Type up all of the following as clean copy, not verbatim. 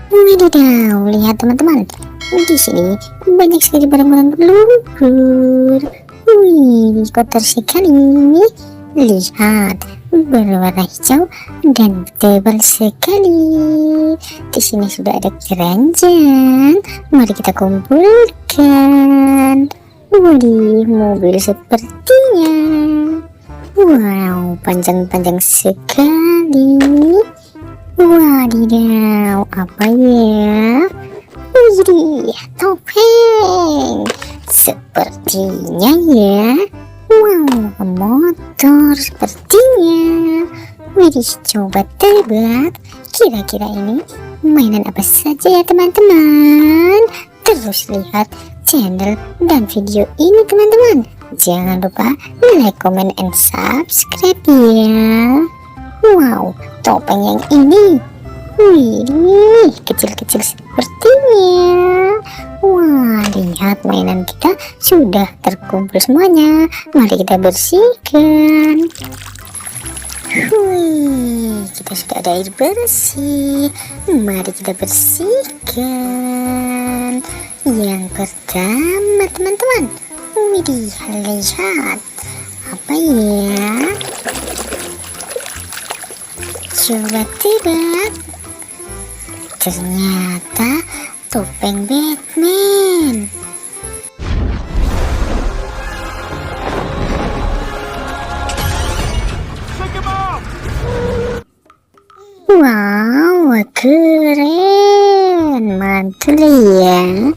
Wadidaw, lihat teman-teman, di sini banyak sekali barang-barang berlumpur. Wih, kotor sekali. Lihat, berwarna hijau dan tebal sekali. Di sini sudah ada keranjang. Mari kita kumpulkan. Wih, mobil sepertinya. Wow, panjang-panjang sekali. Wadidaw, apa ya? Wih, topeng. Sepertinya ya. Wow, motor sepertinya. Widih, coba tebak. Kira-kira ini mainan apa saja ya teman-teman? Terus lihat channel dan video ini teman-teman. Jangan lupa like, comment, and subscribe ya. Wow, topeng yang ini. Wih, kecil-kecil sepertinya. Wah, lihat mainan kita sudah terkumpul semuanya. Mari kita bersihkan. Wih, kita sudah ada air bersih. Mari kita bersihkan. Yang pertama teman-teman. Widih, lihat. Apa ya? Coba tebak. Ternyata topeng Batman. Wow, keren, mantul ya.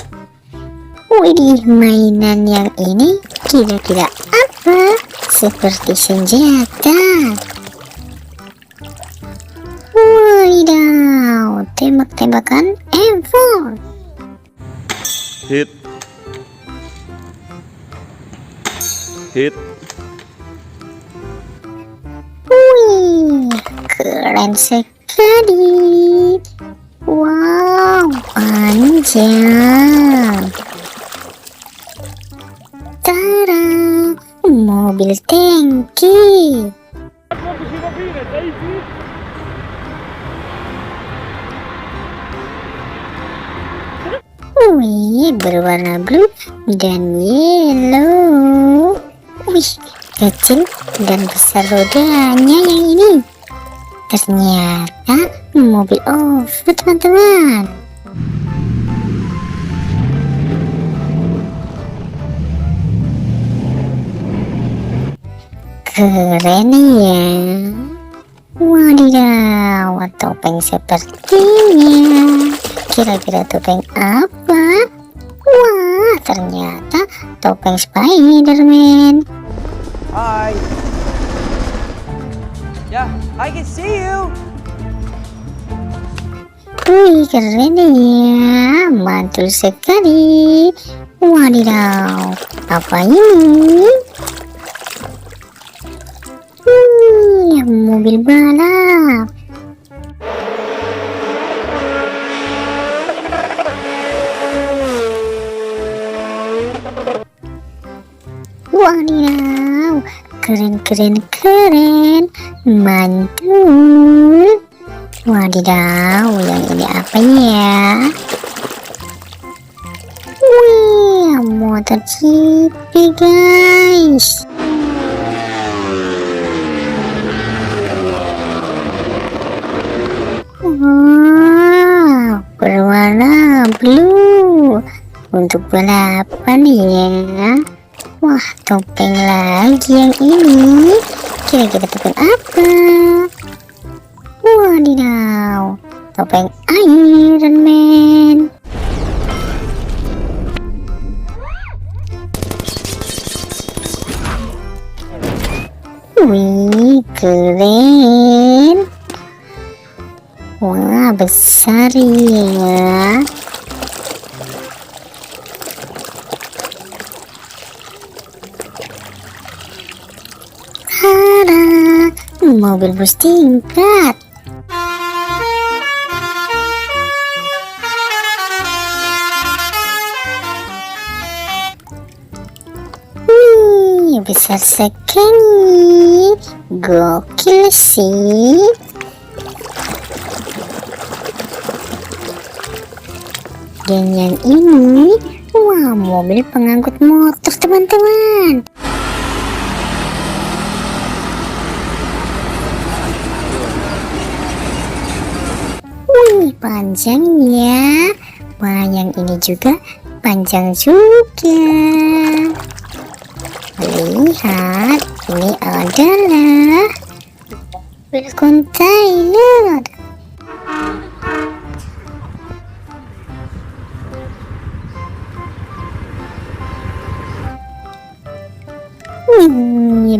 Widih, mainan yang ini kira-kira apa? Seperti senjata. Wadidaw, tembak-tembakan handphone. Hit. Wih, keren sekali. Wow, panjang. Tara, mobil tangki. Wih, berwarna blue dan yellow. Wih, kecil dan besar rodanya yang ini. Ternyata mobil off-road teman-teman. Keren ya. Wadidaw, topeng sepertinya. Kira-kira topeng apa? Wah, ternyata topeng Spiderman. Hi. Yeah, I can see you. Wih, keren ya, mantul sekali. Wadidaw, apa ini? Mobil balap. Wadidaw, keren, mantul. Wadidaw, yang ini apa ya? Wih, motor GP guys. Wow, berwarna blue untuk balapan ya. Wah, topeng lagi yang ini. Kira-kira topeng apa? Wadidaw, topeng Iron Man. Wih, keren. Wah, besar ya. Tada, mobil bus tingkat. Wih, besar sekali. Gokil sih. bagian yang ini, wah, mobil pengangkut motor teman-teman. Wih, panjang ya. Wah, yang ini juga panjang juga. Lihat, ini adalah mobil kontainer.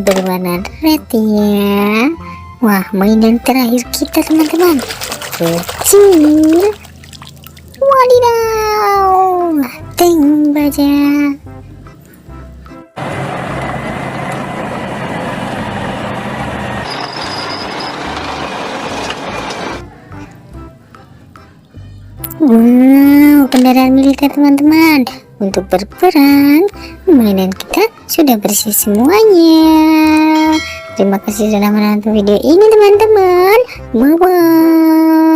Berwarna red ya. Wah, mainan terakhir kita teman-teman, kecil. Wadidaw, tank baja. Wow, kendaraan militer teman-teman. Untuk berperang, mainan kita sudah bersih semuanya. Terima kasih sudah menonton video ini teman-teman. Bye-bye.